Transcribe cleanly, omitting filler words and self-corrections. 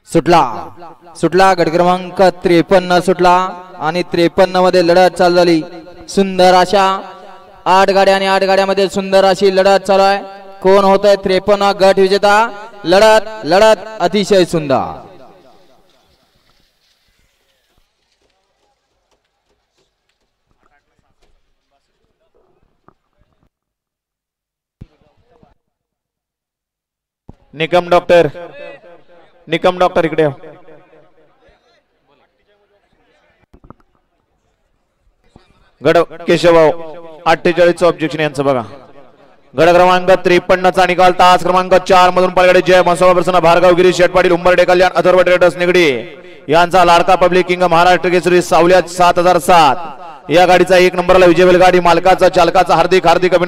सुटला सुटला गट क्रमांक 53 सुटला आणि 53 मध्ये लढत चालू झाली। सुंदर अशा 8 गाड्या आणि 8 गाड्यामध्ये सुंदर अशी लढत चालू आहे। कोण होतंय 53 गट विजेता? लढत लढत अतिशय सुंदर। निकम डॉक्टर इकडे गड केशवभाऊ 48 ऑब्जेक्शन यांचं बघा। गड क्रमांक 53 चा निकाल तास क्रमांक 4 मधून पळगाडी जय मसोबा प्रसन्न भार्गव गिरीश शेटपाटील उंबरडे कल्याण अथर्व ट्रेडर्स निगडी यांचा लाडका पब्लिक किंग महाराष्ट्र केसरी सावल्या 7007 या गाडीचा 1 नंबरला विजय बैलगाडी मालकाचा चालकाचा हार्दिक